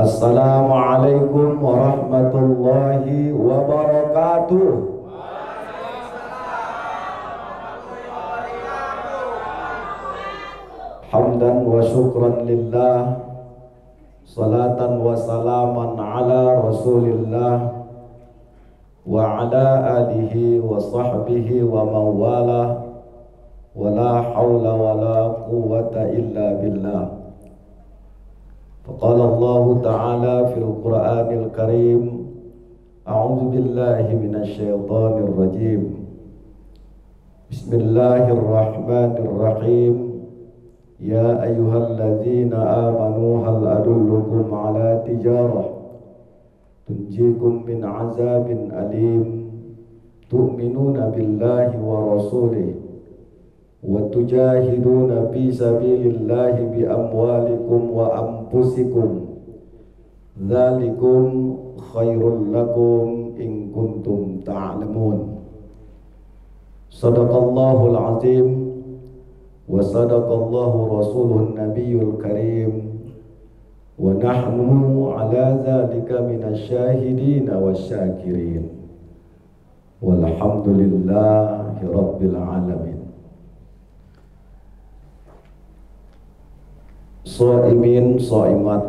Assalamualaikum warahmatullahi wabarakatuh. Hamdan wa syukran lillah, salatan wa salaman ala rasulillah wa ala alihi wa sahbihi wa mawalah, wa la hawla wa la quwwata illa billah. Faqala Allah Ta'ala fil Qur'anil Karim, a'udzu billahi minasy syaithanir rajim. Bismillahirrahmanirrahim. Ya ayyuhalladzina amanu hal adullukum ala tijarah tunjikum min azabin alim tu'minuna billahi wa rasulih wa tujahiduna fi sabilillahi bi amwalikum wa anfusikum dzalikum khairul lakum in kuntum ta'lamun. Sadaqallahul azim wa sadaqallahu rasuluhun nabiyyul karim wa nahnu ala dzalika minasy syahidin wasyakirin walhamdulillahi rabbil alamin. Shaimin shaimat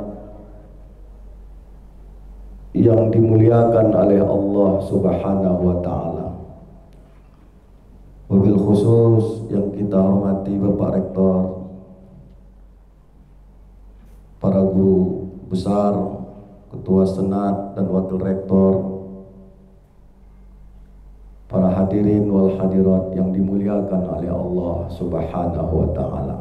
yang dimuliakan oleh Allah Subhanahu wa Ta'ala, wabil khusus yang kita hormati Bapak Rektor, para guru besar, ketua senat dan wakil rektor, para hadirin wal hadirat yang dimuliakan oleh Allah Subhanahu wa Ta'ala.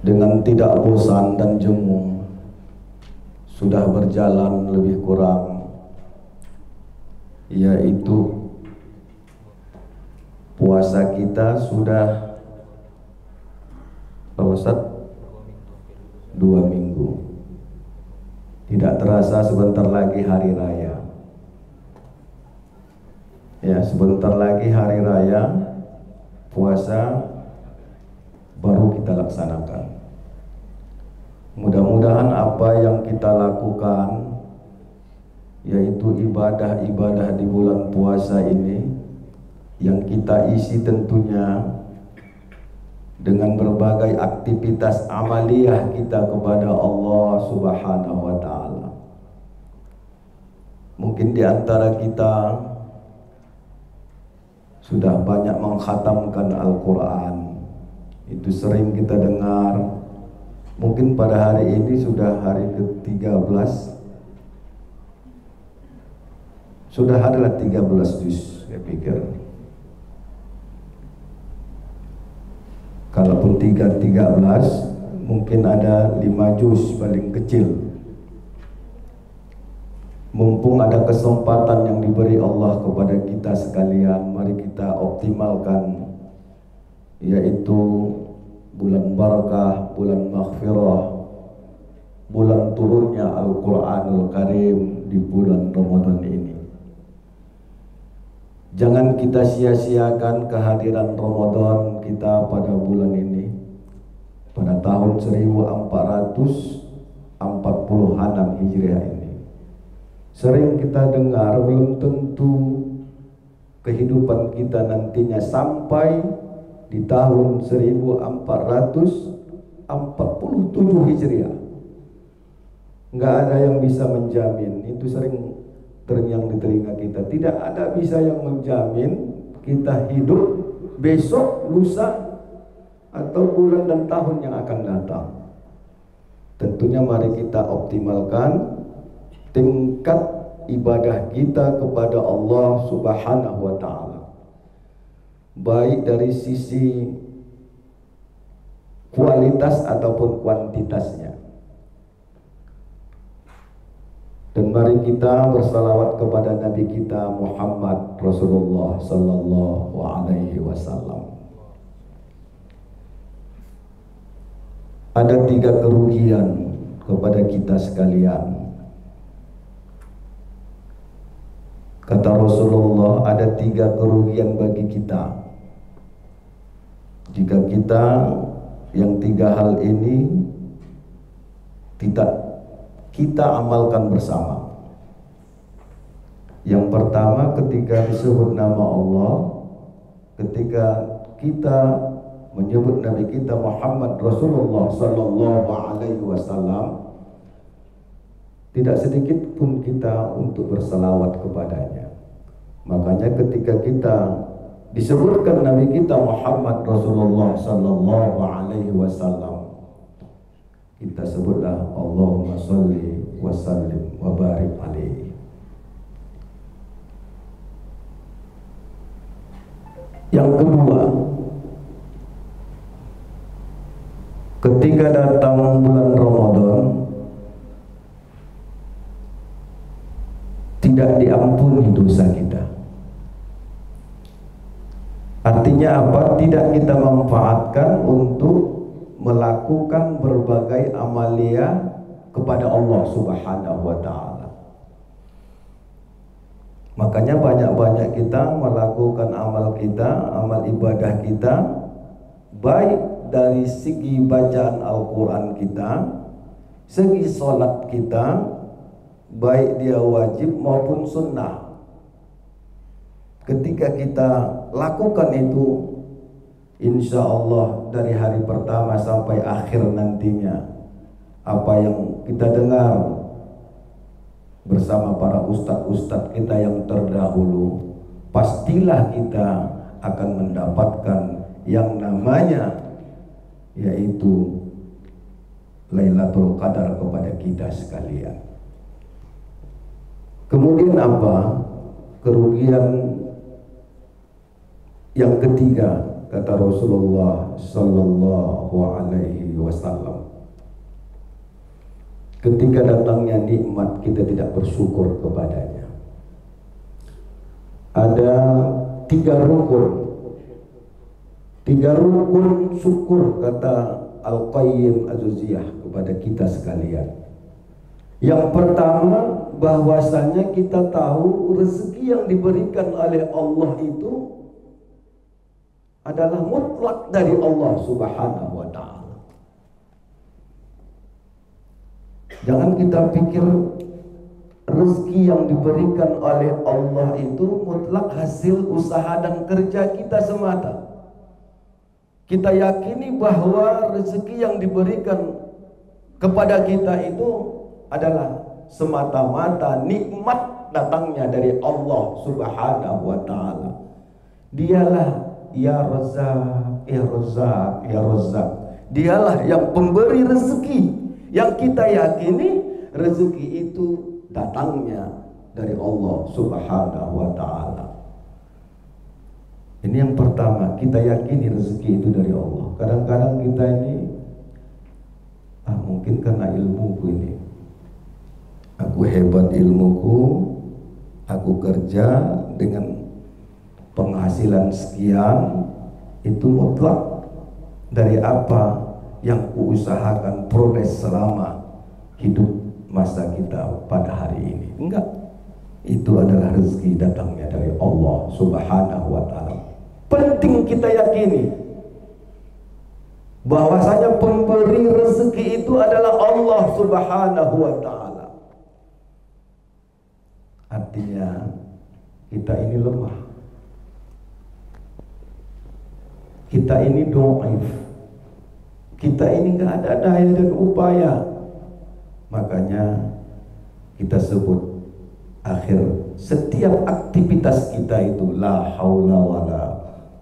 Dengan tidak bosan dan jemu, sudah berjalan lebih kurang yaitu puasa kita sudah Ustaz 2 minggu. Tidak terasa sebentar lagi hari raya. Ya, sebentar lagi hari raya, puasa baru kita laksanakan. Mudah-mudahan apa yang kita lakukan, yaitu ibadah-ibadah di bulan puasa ini, yang kita isi tentunya dengan berbagai aktivitas amaliyah kita kepada Allah Subhanahu wa Ta'ala. Mungkin di antara kita sudah banyak mengkhatamkan Al-Quran. Itu sering kita dengar. Mungkin pada hari ini sudah hari ke-13. Sudah adalah 13 juz, saya pikir. Kalaupun 13, mungkin ada 5 juz paling kecil. Mumpung ada kesempatan yang diberi Allah kepada kita sekalian, mari kita optimalkan, yaitu bulan barakah, bulan maghfirah, bulan turunnya Al-Quranul Karim di bulan Ramadan ini. Jangan kita sia-siakan kehadiran Ramadan kita pada bulan ini, pada tahun 1446 Hijriah ini. Sering kita dengar, belum tentu kehidupan kita nantinya sampai di tahun 1447 Hijriah. Nggak ada yang bisa menjamin. Itu sering terngiang di telinga kita. Tidak ada bisa yang menjamin kita hidup besok, lusa, atau bulan dan tahun yang akan datang. Tentunya mari kita optimalkan tingkat ibadah kita kepada Allah Subhanahu wa Ta'ala, baik dari sisi kualitas ataupun kuantitasnya. Dan mari kita bersalawat kepada Nabi kita Muhammad Rasulullah Sallallahu Alaihi Wasallam. Ada 3 kerugian kepada kita sekalian. Kata Rasulullah, ada 3 kerugian bagi kita jika kita yang 3 hal ini tidak kita amalkan bersama. Yang pertama, ketika disebut nama Allah, ketika kita menyebut Nabi kita Muhammad Rasulullah Sallallahu Alaihi Wasallam, tidak sedikit pun kita untuk berselawat kepadanya. Makanya ketika kita disebutkan Nabi kita Muhammad Rasulullah Sallallahu Alaihi Wasallam, kita sebutlah Allahumma sholli wa sallim wa barik alaihi. Yang kedua, ketika datang bulan Ramadan, tidak diampuni dosa kita. Artinya apa? Tidak kita manfaatkan untuk melakukan berbagai amalia kepada Allah Subhanahu wa ta'ala. Makanya banyak-banyak kita melakukan amal kita, amal ibadah kita, baik dari segi bacaan Al-Quran kita, segi sholat kita, baik dia wajib maupun sunnah. Ketika kita lakukan itu, insya Allah dari hari pertama sampai akhir nantinya, apa yang kita dengar bersama para ustadz-ustadz kita yang terdahulu, pastilah kita akan mendapatkan yang namanya yaitu Lailatul Qadar kepada kita sekalian. Kemudian apa? Kerugian yang ketiga, kata Rasulullah Sallallahu Alaihi Wasallam, ketika datangnya nikmat kita tidak bersyukur kepadanya. Ada tiga rukun syukur, kata Al-Qayyim Az-Juziyah kepada kita sekalian. Yang pertama, bahwasanya kita tahu rezeki yang diberikan oleh Allah itu adalah mutlak dari Allah Subhanahu wa ta'ala. Jangan kita pikir rezeki yang diberikan oleh Allah itu mutlak hasil usaha dan kerja kita semata. Kita yakini bahwa rezeki yang diberikan kepada kita itu adalah semata-mata nikmat datangnya dari Allah Subhanahu wa ta'ala. Dialah Ya Razzaq, Ya Razzaq, Ya Razzaq. Dialah yang pemberi rezeki, yang kita yakini rezeki itu datangnya dari Allah Subhanahu wa ta'ala. Ini yang pertama, kita yakini rezeki itu dari Allah. Kadang-kadang kita ini mungkin karena ilmuku ini, aku hebat ilmuku, aku kerja dengan penghasilan sekian, itu mutlak dari apa yang kuusahakan progres selama hidup masa kita pada hari ini. Enggak, itu adalah rezeki datangnya dari Allah Subhanahu wa ta'ala. Penting kita yakini bahwasanya pemberi rezeki itu adalah Allah Subhanahu wa ta'ala. Artinya kita ini lemah, kita ini dhaif, kita ini nggak ada daya dan upaya. Makanya kita sebut akhir setiap aktivitas kita itu la haula wala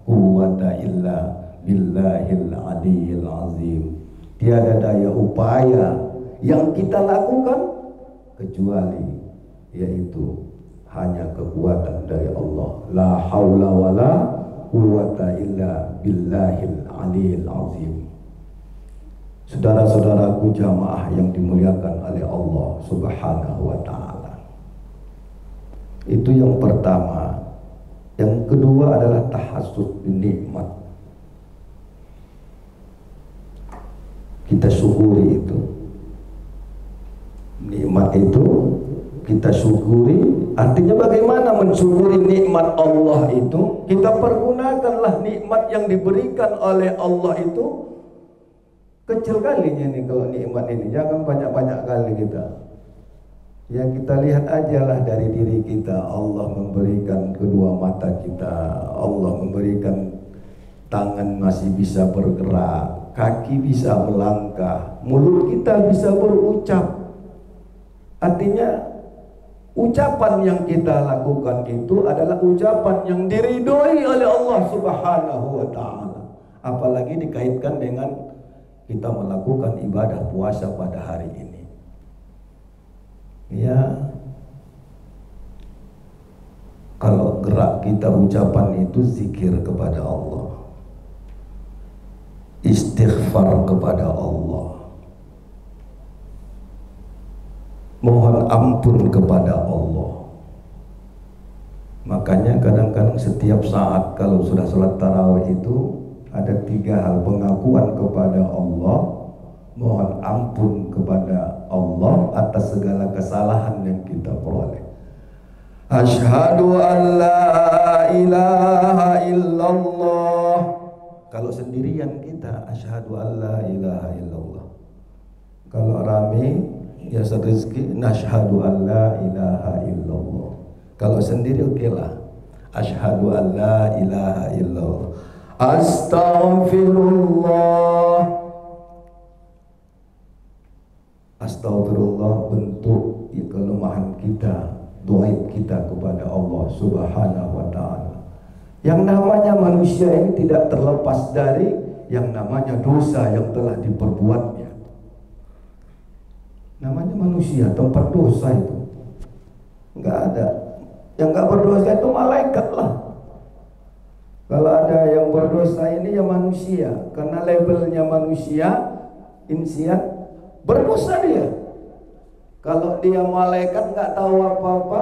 quwwata illa billahil aliyil azim. Tiada daya upaya yang kita lakukan kecuali yaitu hanya kekuatan dari Allah. La haula wala quwwata illa billahil aliyil azim. Saudara-saudaraku jamaah yang dimuliakan oleh Allah Subhanahu wa ta'ala. Itu yang pertama. Yang kedua adalah tahassud nikmat. Kita syukuri itu. Nikmat itu kita syukuri. Artinya bagaimana mensyukuri nikmat Allah itu? Kita pergunakanlah nikmat yang diberikan oleh Allah itu Kecil kalinya nih kalau nikmat ini, jangan banyak-banyak kali kita. Ya kita lihat ajalah dari diri kita. Allah memberikan kedua mata kita, Allah memberikan tangan masih bisa bergerak, kaki bisa melangkah, mulut kita bisa berucap. Artinya ucapan yang kita lakukan itu adalah ucapan yang diridhoi oleh Allah Subhanahu wa taala. Apalagi dikaitkan dengan kita melakukan ibadah puasa pada hari ini. Ya, kalau gerak kita ucapan itu zikir kepada Allah, istighfar kepada Allah, mohon ampun kepada Allah. Makanya kadang-kadang setiap saat kalau sudah sholat tarawih itu ada 3 hal: pengakuan kepada Allah, mohon ampun kepada Allah atas segala kesalahan yang kita peroleh. Asyhadu an la ilaha illallah. Kalau sendirian kita asyhadu an la ilaha illallah. Kalau rame ya rezeki nasyhadu an la ilaha illallah. Kalau sendiri okelah asyhadu an la ilaha illallah. Astaghfirullah. Astaghfirullah bentuk kelemahan kita, doa kita kepada Allah Subhanahu wa taala. Yang namanya manusia ini tidak terlepas dari yang namanya dosa yang telah diperbuatnya. Namanya manusia, tempat dosa itu enggak ada. Yang enggak berdosa itu malaikat lah. Kalau ada yang berdosa ini ya manusia, karena labelnya manusia, insiat, berdosa dia. Kalau dia malaikat nggak tahu apa-apa,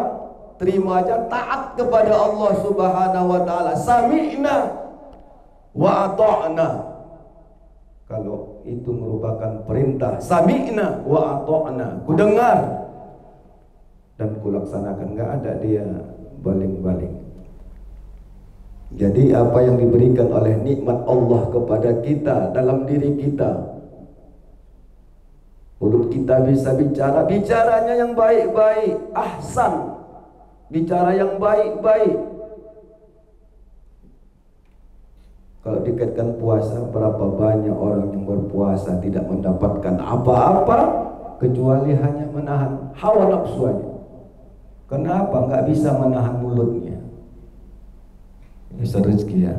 terima aja, taat kepada Allah Subhanahu wa taala. Sami'na wa ata'na. Kalau itu merupakan perintah, sami'na wa ata'na, ku dengar dan ku laksanakan. Nggak ada dia baling-baling. Jadi apa yang diberikan oleh nikmat Allah kepada kita dalam diri kita, mulut kita bisa bicara, bicaranya yang baik-baik, ahsan, bicara yang baik-baik. Kalau dikaitkan puasa, berapa banyak orang yang berpuasa tidak mendapatkan apa-apa kecuali hanya menahan hawa nafsunya. Kenapa? Nggak bisa menahan mulutnya. Ini rezeki ya.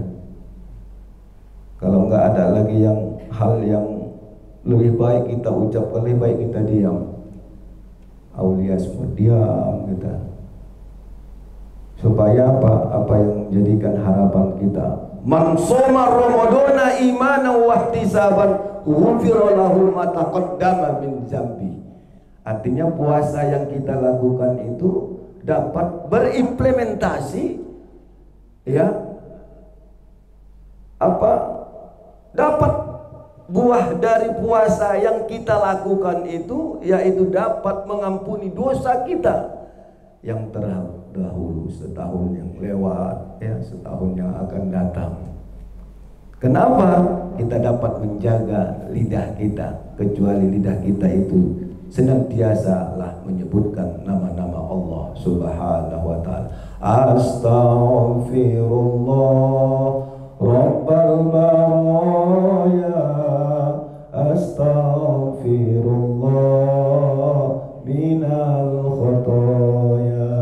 Kalau nggak ada lagi yang hal yang lebih baik kita ucapkan, lebih baik kita diam. Aulia semua diam kita. Supaya apa? Apa yang menjadikan harapan kita? Man shoma ramadhana imanan wa ihtisaban ghufira lahu ma taqaddama min dzambi. Artinya puasa yang kita lakukan itu dapat berimplementasi, ya, dapat buah dari puasa yang kita lakukan itu, yaitu dapat mengampuni dosa kita yang terdahulu, setahun yang lewat, ya, setahun yang akan datang. Kenapa kita dapat menjaga lidah kita? Kecuali lidah kita itu senantiasalah menyebutkan nama-nama Allah Subhanahu wa taala. Astaghfirullah Rabbal baraya, astaghfirullah minal khotoya,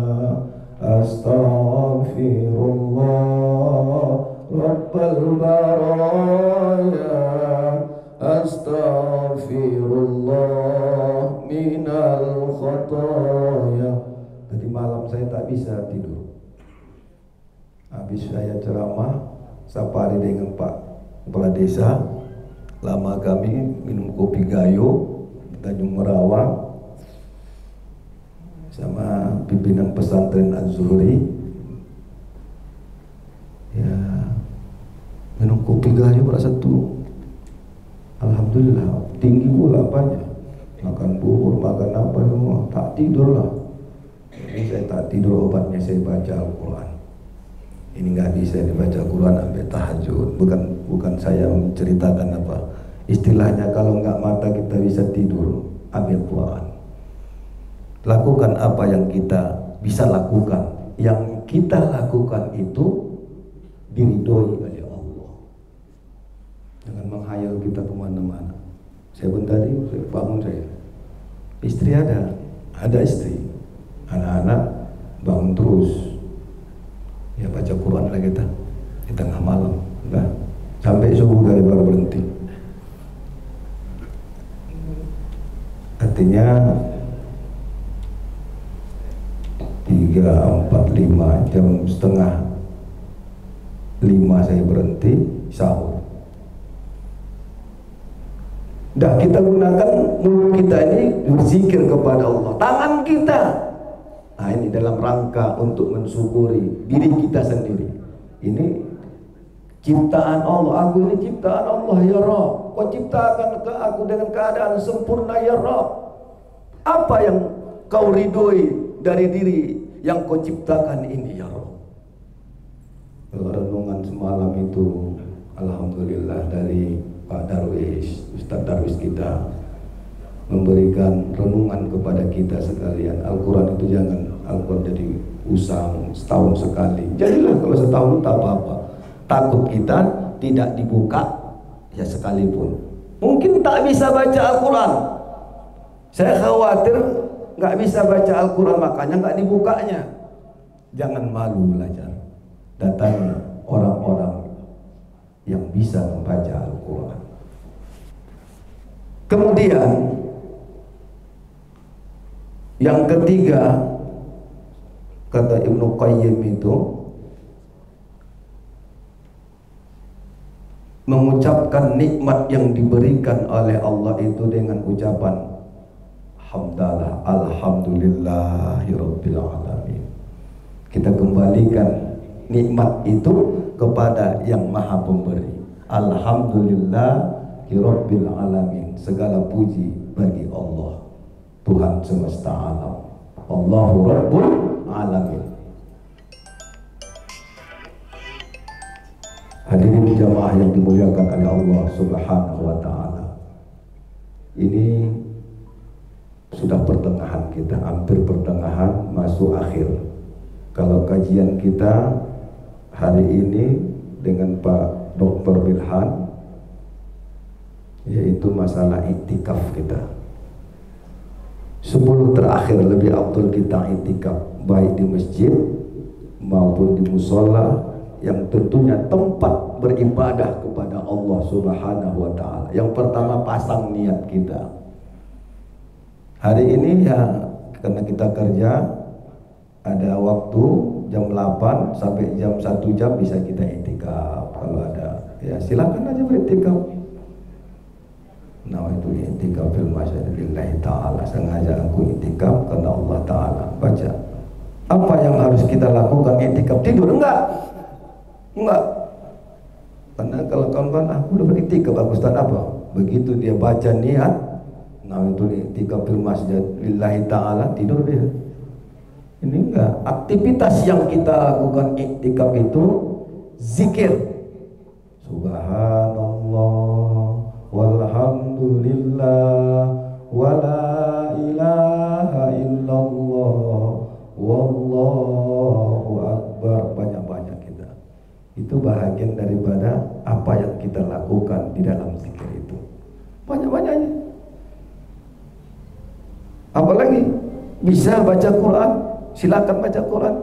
astaghfirullah Rabbal baraya, astaghfirullah minal khotoya. Tadi malam saya tak bisa tidur. Habis saya ceramah safari dengan Pak Kepala Desa, lama kami minum kopi gayo Tanjung Merawang sama pimpinan pesantren Az-Zuhri, ya, minum kopi gayo merasa tuh alhamdulillah tinggi pula apanya, makan bubur, makan apa semua, tak tidur lah. Jadi saya tak tidur, obatnya saya baca Al-Quran. Ini nggak bisa dibaca Quran sampai tahajud. Bukan saya menceritakan apa. Istilahnya kalau nggak mata kita bisa tidur, ambil Quran. Lakukan apa yang kita bisa lakukan. Yang kita lakukan itu diridhoi oleh Allah. Jangan menghayal kita kemana-mana. Saya pun tadi bangun saya. Istri ada istri. Anak-anak bangun terus. Ya baca Quran lah kita di tengah malam. Nah, sampai subuh dari baru berhenti. Artinya 3, 4, 5 jam setengah 5 saya berhenti sahur. Dah kita gunakan mulut kita ini berzikir kepada Allah. Tangan kita, nah ini dalam rangka untuk mensyukuri diri kita sendiri. Ini ciptaan Allah. Aku ini ciptaan Allah ya Rabb. Kau ciptakan ke aku dengan keadaan sempurna ya Rabb. Apa yang kau ridhoi dari diri yang kau ciptakan ini ya Rabb. Renungan semalam itu alhamdulillah dari Pak Darwis, Ustaz Darwis kita memberikan renungan kepada kita sekalian. Al-Quran itu jangan Al-Quran jadi usang setahun sekali. Jadilah kalau setahun tak apa-apa. Takut kita tidak dibuka ya sekalipun. Mungkin tak bisa baca Al-Quran. Saya khawatir nggak bisa baca Al-Quran, makanya nggak dibukanya. Jangan malu belajar. Datangi orang-orang yang bisa membaca Al-Quran. Kemudian yang ketiga, kata Ibnu Qayyim itu, mengucapkan nikmat yang diberikan oleh Allah itu dengan ucapan hamdalah, alhamdulillahirabbil alamin. Kita kembalikan nikmat itu kepada yang maha pemberi. Alhamdulillahirabbil alamin. Segala puji bagi Allah, Tuhan semesta alam. Allahu Rabbul alamin. Hadirin jamaah yang dimuliakan oleh Allah Subhanahu wa taala. Ini sudah pertengahan kita, hampir pertengahan masuk akhir. Kalau kajian kita hari ini dengan Pak Dr. Bilhan, yaitu masalah iktikaf kita. 10 terakhir lebih afdal kita iktikaf, baik di masjid maupun di musola, yang tentunya tempat beribadah kepada Allah Subhanahu wa taala. Yang pertama, pasang niat kita. Hari ini ya karena kita kerja, ada waktu jam 8 sampai jam 1 jam bisa kita iktikaf. Kalau ada ya silakan aja beriktikaf. Nah itu iktikaf fil masjid lillahi ta'ala. Sengaja aku iktikaf karena Allah Ta'ala. Baca. Apa yang harus kita lakukan iktikaf? Tidur? Enggak. Karena kalau kawan-kawan aku udah beriktikaf, Ustaz apa? Begitu dia baca niat, nah itu iktikaf fil masjid lillahi ta'ala, tidur dia. Ini enggak. Aktivitas yang kita lakukan iktikaf itu zikir. Subhanallah walhamdulillah wala ilaha illallah wallahu akbar. Banyak-banyak kita. Itu bahagian daripada apa yang kita lakukan di dalam zikir itu. Banyak-banyaknya. Apalagi bisa baca Quran, silakan baca Quran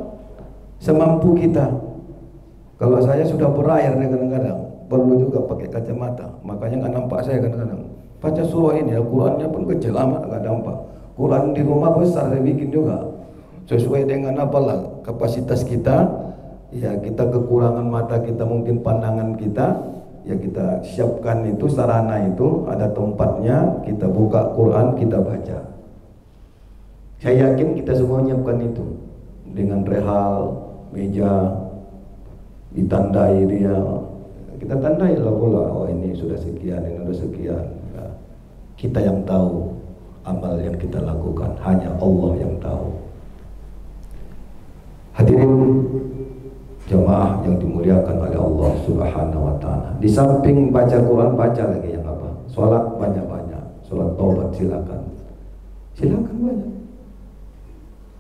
semampu kita. Kalau saya sudah berair kadang-kadang perlu juga pakai kacamata, makanya nggak nampak saya kadang-kadang. Baca surah ini, Al-Qurannya pun kecil amat nggak nampak. Quran di rumah besar saya bikin juga, sesuai dengan apalah kapasitas kita. Ya kita kekurangan mata kita, mungkin pandangan kita, ya kita siapkan itu sarana itu, ada tempatnya, kita buka Quran, kita baca. Saya yakin kita semua menyiapkan itu dengan rehal, meja, ditandai dia. Kita tandai lah pula, oh ini sudah sekian, ini sudah sekian. Nah, kita yang tahu amal yang kita lakukan, hanya Allah yang tahu. Hadirin jemaah yang dimuliakan oleh Allah Subhanahu wa taala. Di samping baca Quran, baca lagi yang apa? Sholat banyak-banyak, sholat taubat silakan banyak.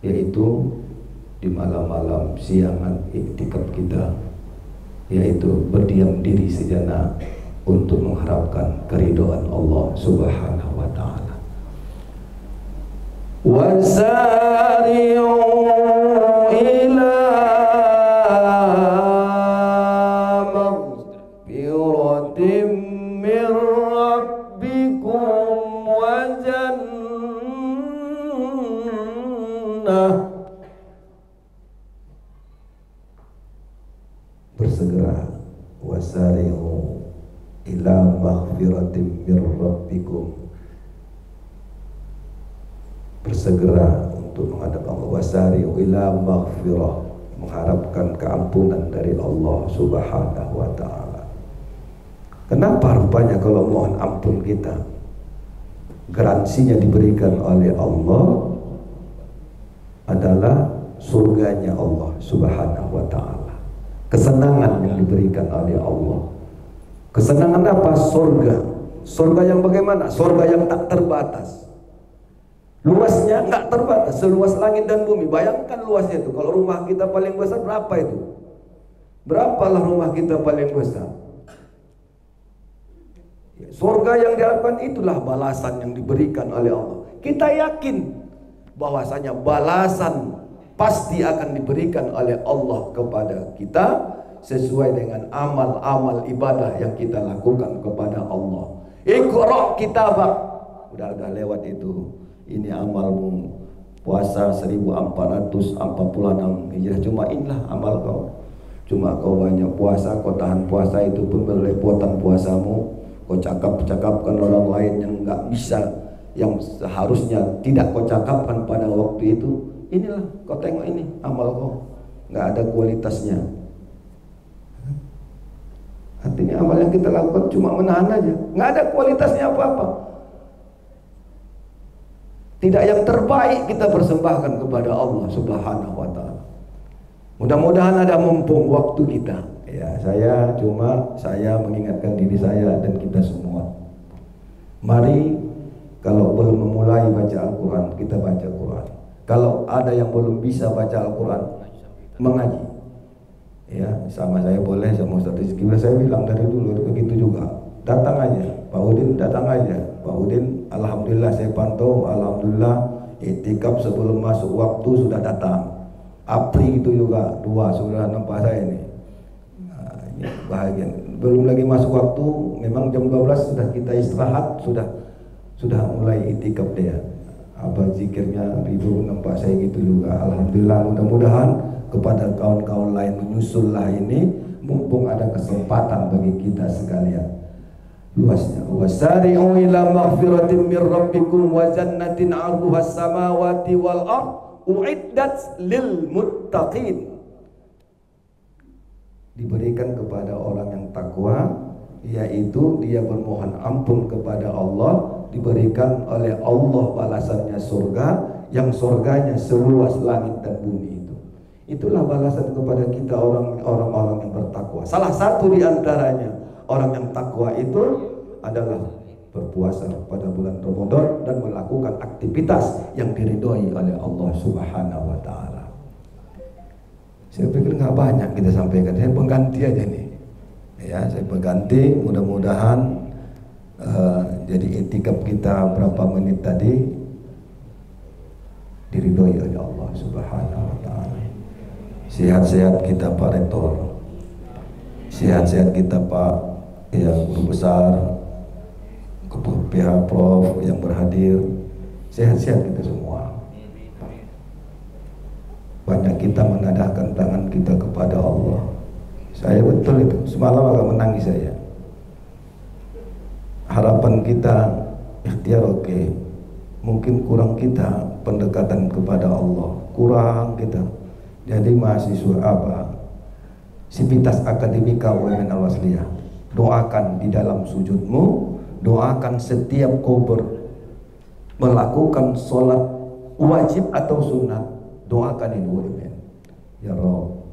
Yaitu di malam-malam siangan iktikaf kita, yaitu berdiam diri sejenak untuk mengharapkan keridhaan Allah Subhanahu wa taala. Wasari'u ila maghfiratin min rabbikum wa jannah. Bersegera, wasari'u ila maghfiratin min rabbikum, bersegera untuk menghadap Allah. Wasari'u ila maghfirah, mengharapkan keampunan dari Allah Subhanahu wa ta'ala. Kenapa rupanya kalau mohon ampun kita garansinya diberikan oleh Allah adalah surganya Allah Subhanahu wa ta'ala, kesenangan yang diberikan oleh Allah. Kesenangan apa? Surga. Surga yang bagaimana? Surga yang tak terbatas. Luasnya nggak terbatas, seluas langit dan bumi. Bayangkan luasnya itu. Kalau rumah kita paling besar berapa itu? Berapalah rumah kita paling besar? Surga yang diharapkan itulah balasan yang diberikan oleh Allah. Kita yakin bahwasanya balasan pasti akan diberikan oleh Allah kepada kita sesuai dengan amal-amal ibadah yang kita lakukan kepada Allah. Iqra kitabak, udah lewat itu. Ini amalmu, puasa 1446 Hijrah, cuma inilah amal kau. Cuma kau banyak puasa, kau tahan puasa, itu pun berlepotan puasamu. Kau cakap-cakapkan orang lain yang nggak bisa, yang seharusnya tidak kau cakapkan pada waktu itu. Inilah, kau tengok ini amal kau, nggak ada kualitasnya. Artinya amal yang kita lakukan cuma menahan aja, nggak ada kualitasnya apa-apa. Tidak yang terbaik kita persembahkan kepada Allah Subhanahu wa ta'ala. Mudah-mudahan ada mumpung waktu kita. Ya, saya mengingatkan diri saya dan kita semua. Mari, kalau belum memulai baca Al-Quran, kita baca Quran. Kalau ada yang belum bisa baca Al-Quran, mengaji. Ya, sama saya boleh, sama Ustaz Rizky, saya bilang dari dulu begitu juga. Datang aja, Pak Udin datang aja. Pak Udin, alhamdulillah saya pantau, alhamdulillah iktikaf sebelum masuk waktu sudah datang. Apri itu juga 2 sudah nampak saya ini. Nah, ini bahagia. Belum lagi masuk waktu, memang jam 12 sudah kita istirahat, sudah mulai iktikaf dia. Apa zikirnya itu nampak saya gitu juga. Alhamdulillah, mudah-mudahan kepada kawan-kawan lain menyusullah ini, mumpung ada kesempatan bagi kita sekalian. Luasnya, wasari'u ila maghfiratin min rabbikum wa jannatin 'arduha as-samawati wal ard uiddat lil muttaqin. Diberikan kepada orang yang takwa, yaitu dia bermohon ampun kepada Allah, diberikan oleh Allah balasannya surga, yang surganya seluas langit dan bumi itu. Itulah balasan kepada kita orang-orang yang bertakwa. Salah satu di antaranya, orang yang takwa itu adalah berpuasa pada bulan Ramadan dan melakukan aktivitas yang diridhoi oleh Allah Subhanahu wa ta'ala. Saya pikir nggak banyak kita sampaikan, saya pengganti aja nih. Ya, saya pengganti, mudah-mudahan jadi iktikaf kita berapa menit tadi diridhoi oleh Allah Subhanahu wa ta'ala. Sehat-sehat kita Pak Rektor, sehat-sehat kita Pak yang guru besar, pihak Prof yang berhadir, sehat-sehat kita semua. Banyak kita menadahkan tangan kita kepada Allah. Saya betul itu, semalam agak menangis saya. Harapan kita ikhtiar oke, mungkin kurang kita pendekatan kepada Allah, kurang kita. Jadi mahasiswa apa? Sivitas Akademika UMN Al-Wasliyah, doakan di dalam sujudmu, doakan setiap kau melakukan sholat wajib atau sunat, doakan ini UMN. Ya Rabb,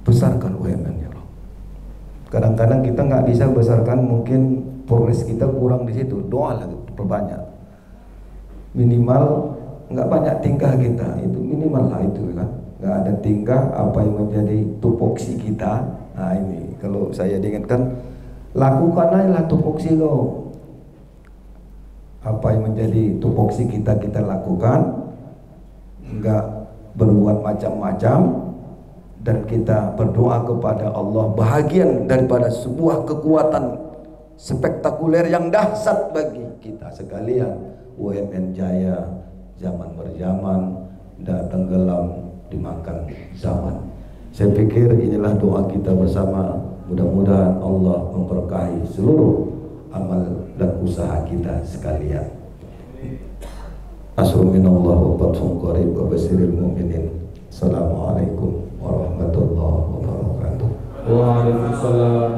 besarkan UMN ya Rabb. Kadang-kadang kita nggak bisa besarkan, mungkin progres kita kurang di situ. Doa lah perbanyak. Minimal nggak banyak tingkah kita, itu minimal lah itu kan. Nggak ada tingkah apa yang menjadi tupoksi kita. Nah ini kalau saya diingatkan, lakukanlah tupoksi kau. Apa yang menjadi tupoksi kita lakukan, nggak berbuat macam-macam. Dan kita berdoa kepada Allah, bahagian daripada sebuah kekuatan spektakuler yang dahsyat bagi kita sekalian. UMN jaya, zaman berjaman, dan tenggelam dimakan zaman. Saya pikir inilah doa kita bersama. Mudah-mudahan Allah memberkahi seluruh amal dan usaha kita sekalian. Asruminallahu wa fathun qarib wa basiril mu'minin. Assalamualaikum warahmatullahi wabarakatuh. Waalaikumsalam